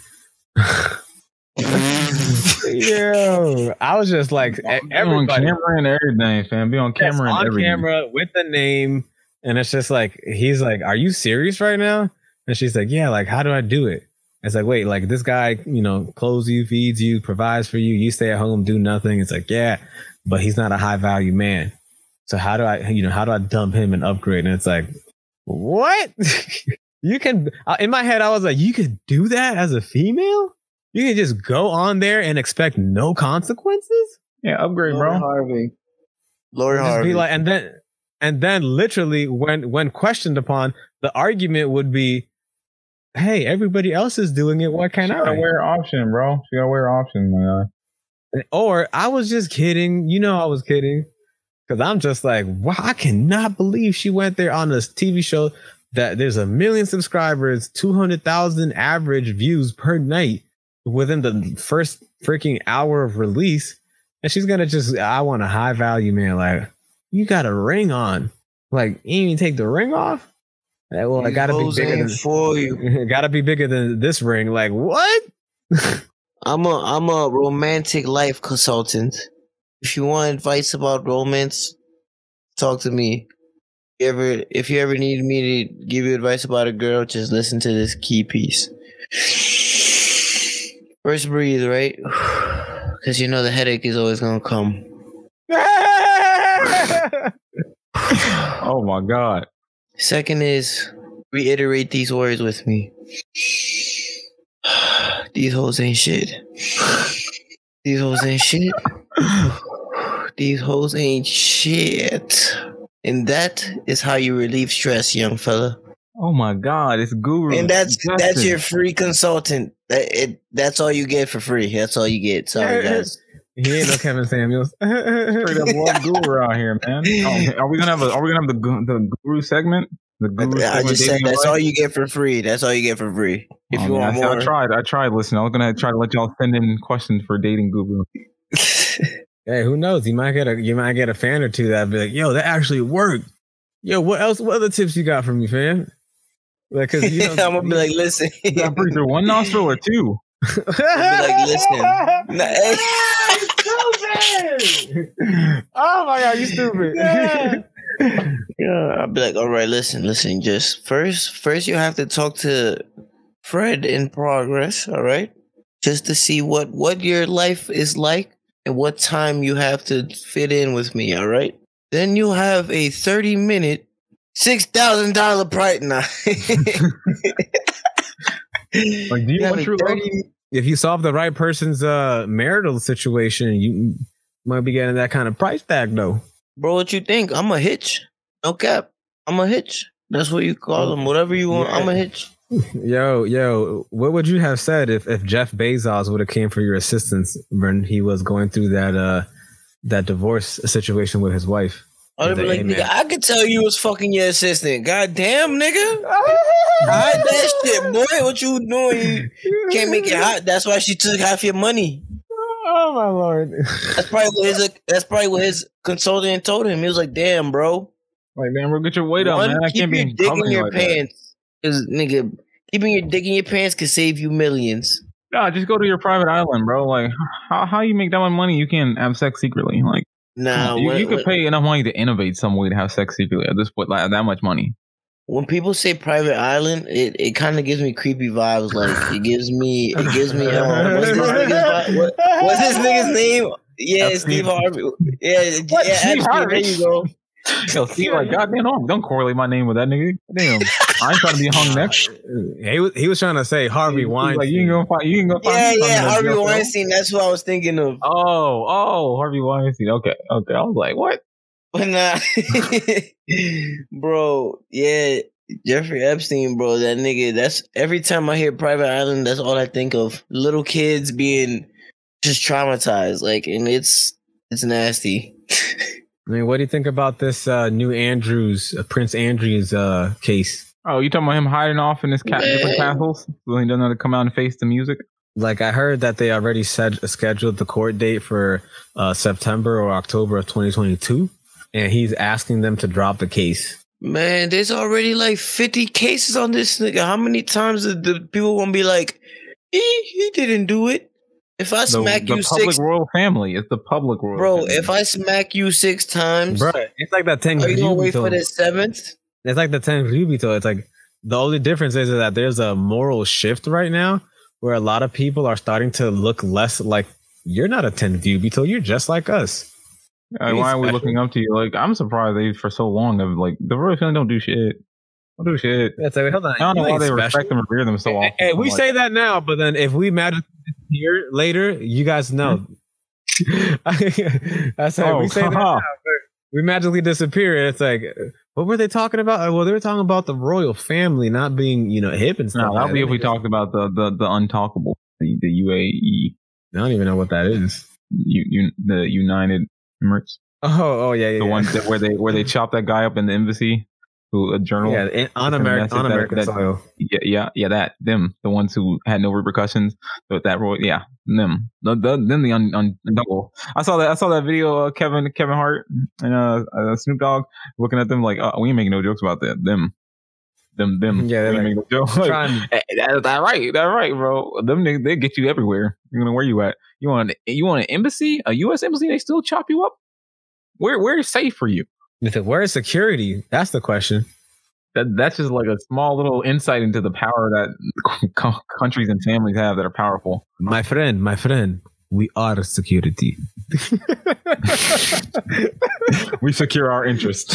Yo, I was just like, everybody on camera and everything, fam. Be on camera and everything. On camera with the name, and it's just like, he's like, "Are you serious right now?" And she's like, "Yeah." Like, how do I do it? It's like, wait, like this guy, you know, clothes you, feeds you, provides for you. You stay at home, do nothing. It's like, yeah, but he's not a high value man. So how do I dump him and upgrade? And it's like, what? You can, in my head, I was like, you could do that as a female? You can just go on there and expect no consequences? Yeah, upgrade, Lord bro. Harvey. Lord Harvey. Be like, and then literally when questioned upon, the argument would be, hey, everybody else is doing it. Why can't I? She gotta wear option, bro. She gotta wear option, man. Or I was just kidding. You know, I was kidding. Because I'm just like, wow, I cannot believe she went there on this TV show that there's 1 million subscribers, 200,000 average views per night within the first freaking hour of release. And she's going to just, I want a high value man. Like, you got a ring on. Like, you even take the ring off? Like, well, I got to be bigger than for you. Got to be bigger than this ring. Like, what? I'm a romantic life consultant. If you want advice about romance, talk to me. If you ever need me to give you advice about a girl, just listen to this key piece. First, breathe, right? Because you know the headache is always going to come. Oh, my God. Second is, reiterate these words with me. These hoes ain't shit. These hoes ain't shit. These hoes ain't shit. And that is how you relieve stress, young fella. Oh my God, it's Guru. And that's your free consultant. That's all you get for free. That's all you get. Sorry, guys. He ain't no Kevin Samuels. Straight up love Guru out here, man. Are we gonna have the Guru segment? The Guru I just said that's all you get for free. That's all you get for free. If you want more, I tried listening. I was gonna try to let y'all send in questions for dating Guru. Hey, who knows? You might get a fan or two that'd be like, "Yo, that actually worked." Yo, what else? What other tips you got from me, fam? Like, cause I'm gonna be like, listen, you got breathe through 1 nostril or 2. I'm gonna be like, listen. Stupid! Oh my God, you stupid. Yeah, I'll be like, all right, listen. Just first you have to talk to Fred in progress, all right? Just to see what your life is like and what time you have to fit in with me, all right? Then you have a 30-minute, $6,000 price. Nah. Like, do you want true love? If you solve the right person's marital situation, you might be getting that kind of price tag, though. Bro, what you think? I'm a hitch. No cap. I'm a hitch. That's what you call them. Whatever you want, I'm a hitch. Yo, what would you have said if Jeff Bezos would have came for your assistance when he was going through that divorce situation with his wife? I'd be like, nigga, I could tell you was fucking your assistant. God damn, nigga. Hide that shit, boy. What you doing? You can't make it hot. That's why she took half your money. Oh my Lord. That's probably what his consultant told him. He was like, damn, bro. Like, man, bro, get your weight up, man. I can't be dick in your pants. Because, nigga, keeping your dick in your pants could save you millions. Nah, just go to your private island, bro. Like, how you make that much money? You can have sex secretly. Like, nah, you could pay enough money to innovate some way to have sex secretly at this point. Like, that much money. When people say private island, it kind of gives me creepy vibes. Like it gives me. What's this nigga's name? Yeah, Steve Harvey. Yeah, Steve Harvey. There you go. Yo, Steve, like, goddamn, don't correlate my name with that nigga. Damn, I ain't trying to be hung next. He was trying to say Harvey Weinstein. Like, you can go find. Yeah, Harvey Weinstein. That's who I was thinking of. Oh, Harvey Weinstein. Okay. I was like, what? But nah, bro, yeah, Jeffrey Epstein, bro, that nigga, that's every time I hear private island, that's all I think of. Little kids being just traumatized, like, and it's nasty. I mean, what do you think about this new Prince Andrew's case? Oh, you talking about him hiding off in his different castles so he doesn't have to come out and face the music? Like, I heard that they already scheduled the court date for September or October of 2022. And he's asking them to drop the case. Man, there's already like 50 cases on this nigga. How many times are the people gonna be like, he didn't do it? If I smack you the public royal family, it's the public royal bro, family. If I smack you 6 times, bro, it's like that 10. Are you gonna wait for the 7th? It's like the 10 Rubito. It's like the only difference is that there's a moral shift right now where a lot of people are starting to look less like you're not a 10 Rubito, you're just like us. Why are we looking up to you? Like, I'm surprised they for so long have like the royal family don't do shit. Don't do shit. That's like, hold on. I don't know why they respect them and revere them so often. Hey, we say that now, but then if we magically disappear later, you guys know. I said we say that now, but we magically disappear, and it's like, what were they talking about? Well, they were talking about the royal family not being, hip and stuff. No, that'd be if we talked about the untalkable, the UAE. I don't even know what that is. The United Emirates. Oh yeah. The one where they chopped that guy up in the embassy, a journal. Yeah, on American soil. Yeah, them, the ones who had no repercussions. But them, the undouble. I saw that video. Kevin Hart and Snoop Dogg looking at them like, we ain't making no jokes about that. Them. Yeah, they make no jokes. That's right, bro. Them niggas, they get you everywhere. Where you at? You want an embassy, a U.S. embassy? They still chop you up. Where is safe for you? Where is security? That's the question. That's just like a small little insight into the power that countries and families have that are powerful. My friend, we are security. We secure our interests.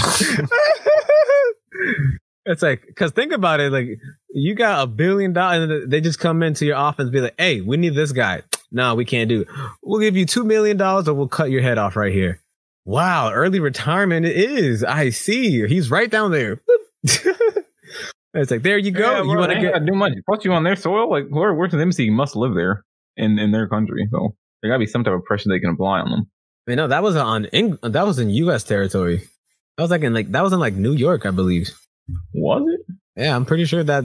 It's like, because think about it, like, you got $1 billion and they just come into your office and be like, hey, we need this guy. No, we can't do it. We'll give you $2 million or we'll cut your head off right here. Wow, early retirement it is. I see. He's right down there. It's like, there you go. Yeah, you want to get do much. Plus, you on their soil? Like, where's the embassy? Must live there in their country. So there got to be some type of pressure they can apply on them. I mean, no, that was in U.S. territory. That was in New York, I believe. Was it? Yeah, I'm pretty sure that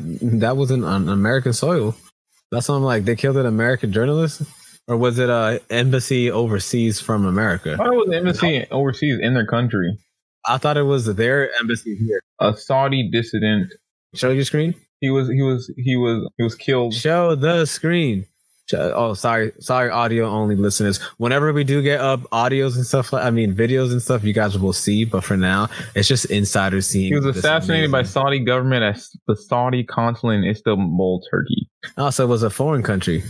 was on American soil. That's why I'm like, they killed an American journalist, or was it a embassy overseas from America? I thought it was an embassy overseas in their country. I thought it was their embassy here. A Saudi dissident. Show your screen. He was killed. Show the screen. Oh, sorry, audio only listeners. Whenever we do get up audios and stuff, videos and stuff, you guys will see. But for now, it's just insiders seeing. He was assassinated by Saudi government at the Saudi consulate in Istanbul, Turkey. Oh, so it was a foreign country.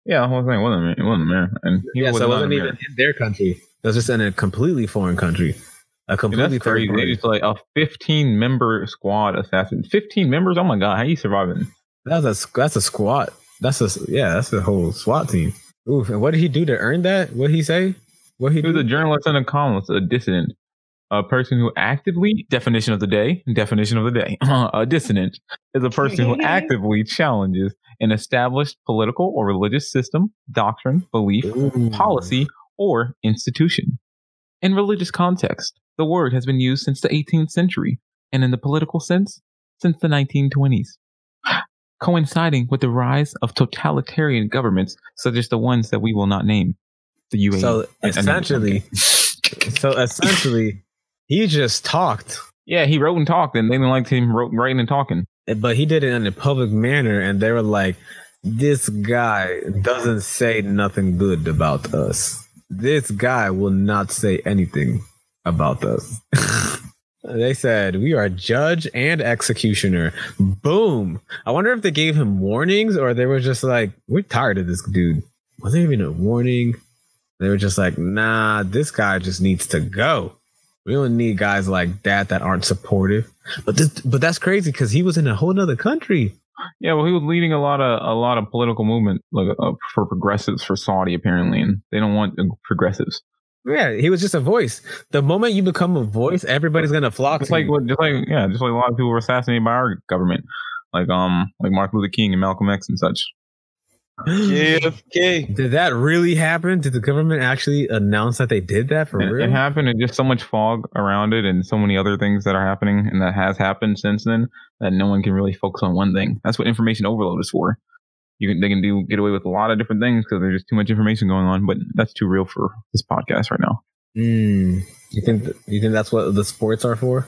Yeah, I was saying it wasn't American. And so it wasn't even in their country. It was just in a completely foreign country. A completely crazy. It's like a 15-member squad assassin. 15 members? Oh my god, how are you surviving? That's a squad. That's a whole SWAT team. Oof, and what did he do to earn that? What did he say? He was a journalist and a columnist, a dissident. A person who actively, definition of the day, a dissonant is a person who actively challenges an established political or religious system, doctrine, belief, policy, or institution. In religious context, the word has been used since the 18th century, and in the political sense, since the 1920s, coinciding with the rise of totalitarian governments such as the ones that we will not name, the UAE. So essentially, he just talked. Yeah, he wrote and talked, and they didn't like him writing and talking. But he did it in a public manner, and they were like, this guy doesn't say nothing good about us. This guy will not say anything about us. They said, we are judge and executioner. Boom. I wonder if they gave him warnings, or they were just like, we're tired of this dude. Was there even a warning? They were just like, nah, this guy just needs to go. We don't need guys like that aren't supportive. But that's crazy because he was in a whole nother country. Yeah, well, he was leading a lot of political movement for progressives for Saudi apparently, and they don't want progressives. Yeah, he was just a voice. The moment you become a voice, everybody's gonna flock to you. Just like a lot of people were assassinated by our government, like Martin Luther King and Malcolm X and such. JFK. Did that really happen? Did the government actually announce that they did that for real? It happened, and just so much fog around it, and so many other things that are happening, and that has happened since then, that no one can really focus on one thing. That's what information overload is for. They can get away with a lot of different things because there's just too much information going on, but that's too real for this podcast right now. You think that's what the sports are for?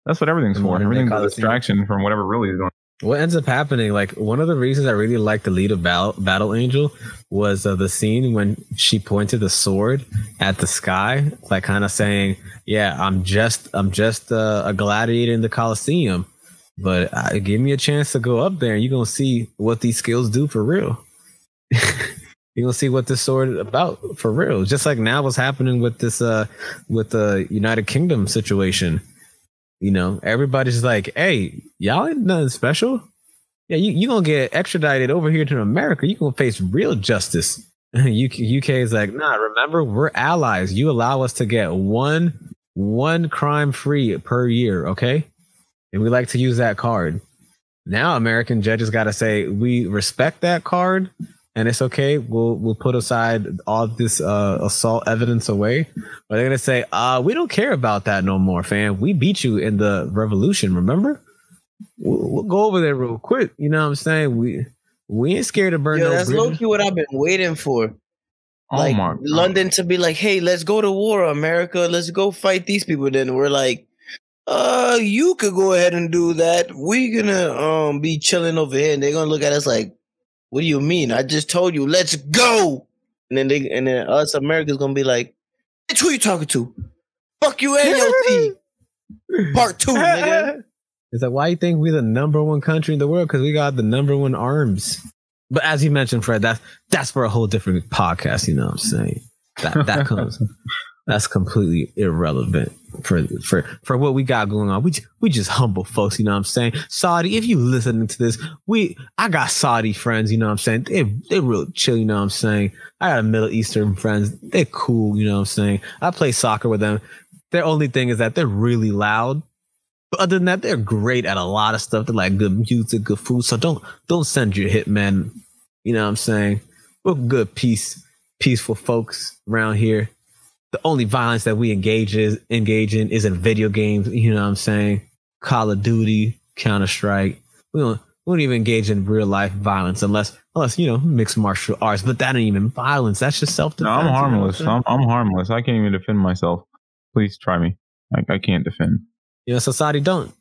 That's what everything's for. Everything's a distraction from whatever really is going on. What ends up happening, like one of the reasons I really liked the lead of Battle Angel was the scene when she pointed the sword at the sky, like kind of saying, yeah, I'm just a gladiator in the Colosseum, but give me a chance to go up there and you're going to see what these skills do for real. You're going to see what this sword is about for real. Just like now what's happening with this, with the United Kingdom situation. You know, everybody's like, hey, y'all ain't nothing special. Yeah, you going to get extradited over here to America. You going to face real justice. UK is like, nah, remember, we're allies. You allow us to get one crime free per year, okay? And we like to use that card. Now American judges got to say, we respect that card. And it's okay. We'll put aside all this assault evidence away. But they're gonna say, we don't care about that no more, fam. We beat you in the revolution. Remember? We'll go over there real quick. You know what I'm saying? We ain't scared to burn. That's low-key what I've been waiting for. Like London to be like, hey, let's go to war, America. Let's go fight these people. Then we're like, you could go ahead and do that. We're gonna be chilling over here, and they're gonna look at us like, what do you mean? I just told you, let's go. And then us Americans gonna be like, bitch, who you talking to? Fuck you and your team. Part 2, nigga. It's like, why you think we're the number one country in the world? Because we got the number one arms. But as you mentioned, Fred, that's for a whole different podcast. You know what I'm saying? That comes. That's completely irrelevant for what we got going on. We just humble folks, you know what I'm saying? Saudi, if you listening to this, I got Saudi friends, you know what I'm saying? They're real chill, you know what I'm saying? I got Middle Eastern friends. They're cool, you know what I'm saying? I play soccer with them. Their only thing is that they're really loud. But other than that, they're great at a lot of stuff. They're like good music, good food. So don't send your hitman. You know what I'm saying? We're good, peaceful folks around here. The only violence that we engage in is in video games. You know what I'm saying? Call of Duty, Counter-Strike. We don't even engage in real life violence unless you know, mixed martial arts. But that ain't even violence. That's just self-defense. No, I'm harmless. You know I'm harmless. I can't even defend myself. Please try me. I can't defend. You know, society, don't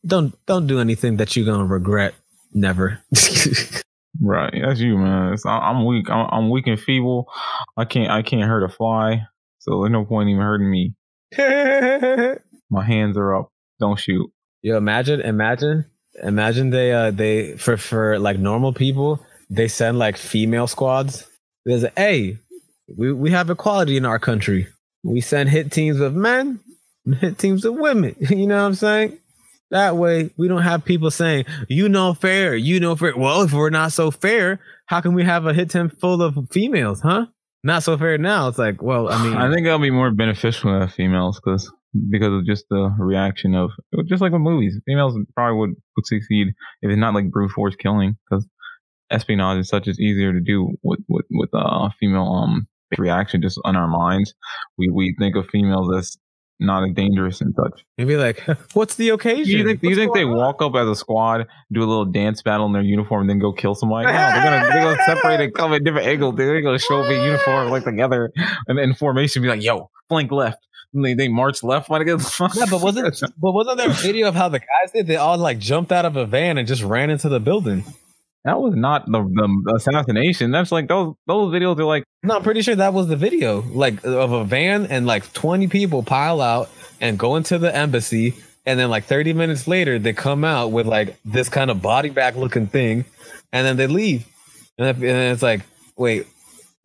do anything that you're gonna regret. Never. Right, that's you, man. I'm weak. I'm weak and feeble. I can't hurt a fly. So there's no point even hurting me. My hands are up. Don't shoot. Yo, imagine they for like normal people, they send like female squads. There's hey, we have equality in our country. We send hit teams of men, and hit teams of women. You know what I'm saying? That way we don't have people saying, you know fair. Well, if we're not so fair, how can we have a hit team full of females, huh? Not so fair now. It's like, well, I mean, I think that'll be more beneficial to females because because of just the reaction of just like with movies. Females probably would succeed if it's not like brute force killing, because espionage and such is easier to do with female reaction just on our minds. We think of females as not as dangerous and such. You'd be like, what's the occasion? Do you think they walk up as a squad, do a little dance battle in their uniform, and then go kill somebody? No, they're gonna separate and come at different angles. They're gonna show up in uniform like together and in formation, be like, yo, flank left. And they march left. Yeah, but wasn't there a video of how the guys did? They all like jumped out of a van and just ran into the building. That was not the assassination. That's like those videos are like. No, I'm pretty sure that was the video, like of a van and like 20 people pile out and go into the embassy, and then like 30 minutes later they come out with like this kind of body bag looking thing, and then they leave, and then it's like, wait,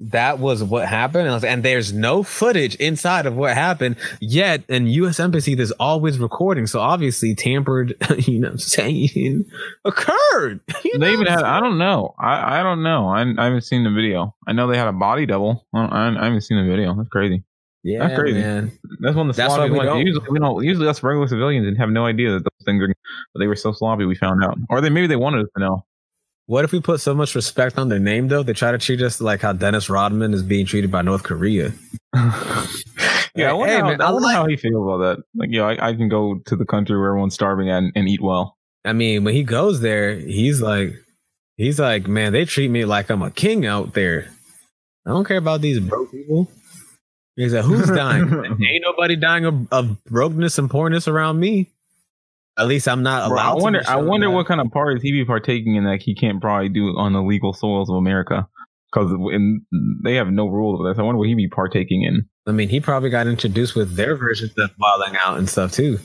that was what happened? And there's no footage inside of what happened yet. In U.S. Embassy, there's always recording. So obviously tampered, you know what I'm saying, occurred. They even had, I don't know. I don't know. I haven't seen the video. I know they had a body double. I haven't seen the video. That's crazy. Yeah, that's crazy, man. That's when the sloppy ones. Usually us regular civilians and have no idea that those things are, but they were so sloppy we found out. Or maybe they wanted us to know. What if we put so much respect on their name, though? They try to treat us like how Dennis Rodman is being treated by North Korea. Yeah, I wonder how he feels about that. Like, I can go to the country where everyone's starving and eat well. I mean, when he goes there, he's like, man, they treat me like I'm a king out there. I don't care about these broke people. He's like, who's dying? Ain't nobody dying of brokenness and poorness around me. At least I'm not allowed. I wonder what kind of parties he be partaking in that he can't probably do on the legal soils of America, because they have no rules of this. I wonder what he be partaking in. I mean, he probably got introduced with their versions of wilding out and stuff too.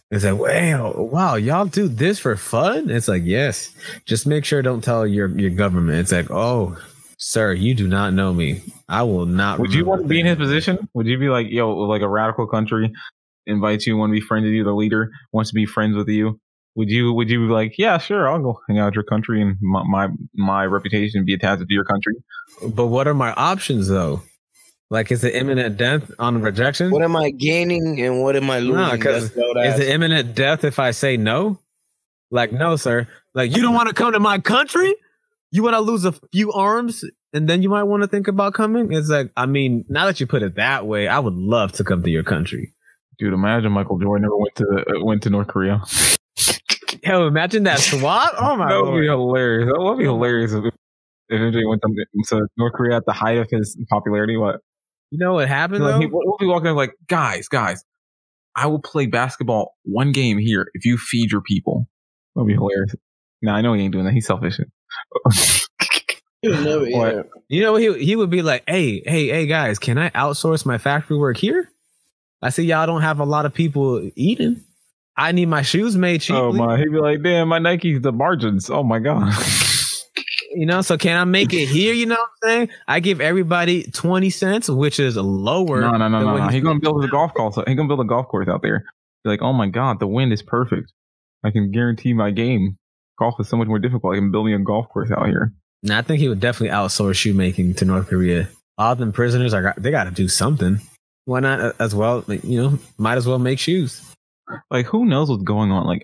It's like, wow, y'all do this for fun? It's like, yes. Just make sure don't tell your government. It's like, oh, sir, you do not know me. I will not. Would you want to be in his position? Would you be like, yo, like a radical country invites you, want to be friends with you, the leader wants to be friends with you, would you be like, yeah, sure, I'll go hang out at your country and my reputation be attached to your country? But what are my options though? Like, is it imminent death on rejection? What am I gaining and what am I losing? No, because is it imminent death if I say no? Like, no, sir. Like, you don't want to come to my country? You want to lose a few arms and then you might want to think about coming? It's like, I mean, now that you put it that way, I would love to come to your country. Dude, imagine Michael Jordan never went to North Korea. Yo, imagine that swap. Oh my god, that would be hilarious. That would be hilarious if MJ went to North Korea at the height of his popularity. What? You know what happened? Like, we'll be walking there like, guys, I will play basketball one game here if you feed your people. That would be hilarious. Nah, I know he ain't doing that. He's selfish. You know, he would be like, hey, guys, can I outsource my factory work here? I see y'all don't have a lot of people eating. I need my shoes made cheaply. Oh my, he'd be like, damn, my Nikes, the margins. Oh my God. You know, so can I make it here? You know what I'm saying? I give everybody 20 cents, which is lower. No. He's going to build a golf course. He's going to build a golf course out there. Be like, oh my God, the wind is perfect. I can guarantee my game. Golf is so much more difficult. I can build me a golf course out here. Now, I think he would definitely outsource shoemaking to North Korea. All them prisoners they got to do something. Why not as well? You know, might as well make shoes. Like, who knows what's going on? Like,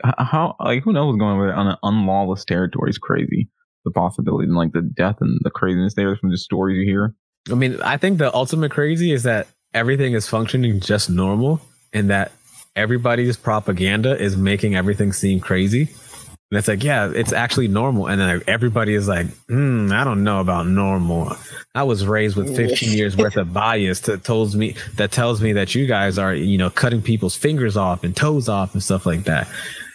who knows what's going on an unlawless territory? Is crazy. The possibility and like the death and the craziness there from the stories you hear. I mean, I think the ultimate crazy is that everything is functioning just normal, and that everybody's propaganda is making everything seem crazy. And it's like, yeah, it's actually normal. And then everybody is like, I don't know about normal. I was raised with 15 years worth of bias that tells me that you guys are, you know, cutting people's fingers off and toes off and stuff like that.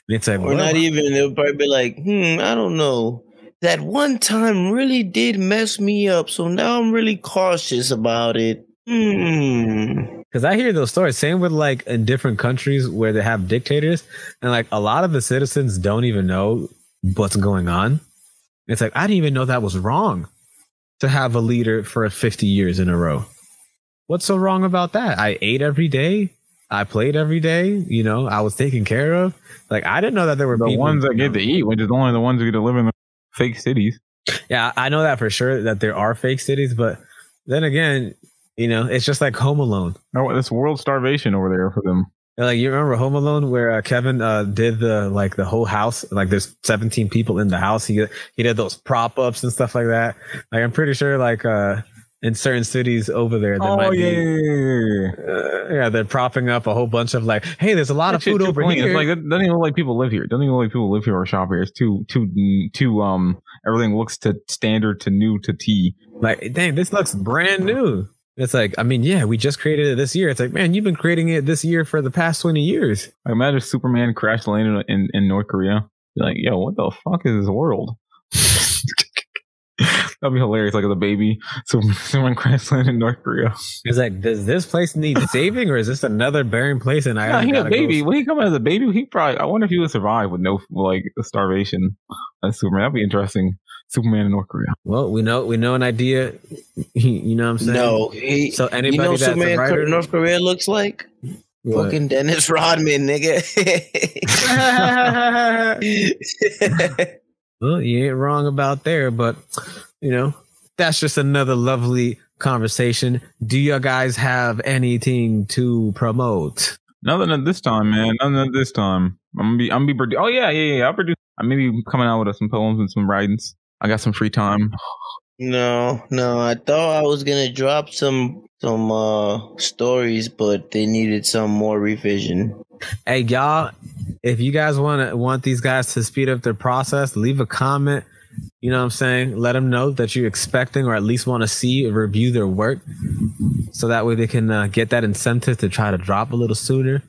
And it's like, or not even, they'll probably be like, I don't know. That one time really did mess me up. So now I'm really cautious about it. Because I hear those stories. Same with like in different countries where they have dictators, and like a lot of the citizens don't even know what's going on. It's like, I didn't even know that was wrong to have a leader for 50 years in a row. What's so wrong about that? I ate every day. I played every day. You know, I was taken care of. Like, I didn't know that there were the ones that get to eat, which is only the ones who get to live in the fake cities. Yeah, I know that for sure, that there are fake cities, but then again, you know, it's just like Home Alone. Oh, it's world starvation over there for them. Like, you remember Home Alone where Kevin did the whole house, like there's 17 people in the house. He did those prop ups and stuff like that. Like, I'm pretty sure like in certain cities over there, they're propping up a whole bunch of like, hey, there's a lot of food over here. It's like, it doesn't even look like people live here. It doesn't even look like people live here or shop here. It's too everything looks to standard to new to T. Like, dang, this looks brand new. It's like, I mean, yeah, we just created it this year. It's like, man, you've been creating it this year for the past 20 years. I imagine Superman crash landed in North Korea. Be like, yo, what the fuck is this world? That'd be hilarious. Like, as a baby, Superman crash landed in North Korea. It's like, does this place need saving, or is this another barren place? And he's a baby. When he come out as a baby, I wonder if he would survive with no starvation. As Superman, that'd be interesting. Superman in North Korea. Well, we know an idea. You know what I'm saying? No. So anybody you know that's Superman a writer, North Korea looks like? What? Fucking Dennis Rodman, nigga. Well, you ain't wrong about there, but that's just another lovely conversation. Do you guys have anything to promote? Nothing at this time, man. Nothing at this time. I'm gonna be oh yeah. I'll produce. I may be coming out with some poems and some writings. I got some free time. No. I thought I was gonna drop some stories, but they needed some more revision. Hey, y'all, if you guys want these guys to speed up their process, leave a comment. You know what I'm saying? Let them know that you're expecting, or at least want to see or review their work, so that way they can get that incentive to try to drop a little sooner.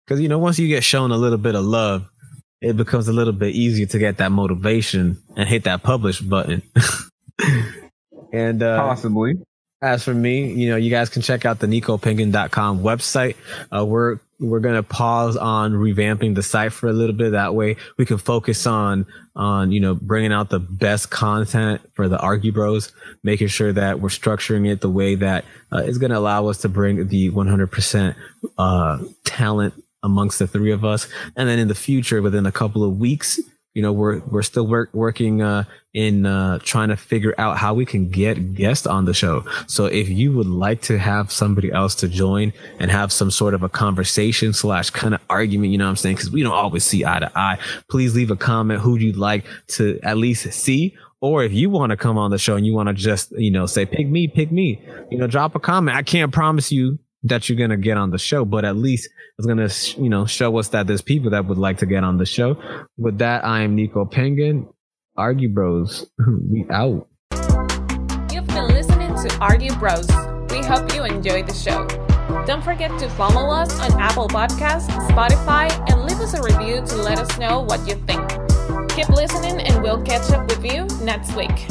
Because once you get shown a little bit of love, it becomes a little bit easier to get that motivation and hit that publish button. And possibly. As for me, you guys can check out the NicoPengin.com website. We're gonna pause on revamping the site for a little bit. That way we can focus on bringing out the best content for the Argue Bros, making sure that we're structuring it the way that is going to allow us to bring the 100% talent amongst the three of us. And then in the future, within a couple of weeks, we're still working in trying to figure out how we can get guests on the show. So if you would like to have somebody else to join and have some sort of a conversation / kind of argument, you know what I'm saying? Because we don't always see eye to eye. Please leave a comment who you'd like to at least see. Or if you want to come on the show and you want to just, say, pick me, drop a comment. I can't promise you that you're going to get on the show, but at least it's going to, show us that there's people that would like to get on the show. With that, I am NicoPengin. Argue Bros. We out. You've been listening to Argue Bros. We hope you enjoyed the show. Don't forget to follow us on Apple Podcasts, Spotify, and leave us a review to let us know what you think. Keep listening and we'll catch up with you next week.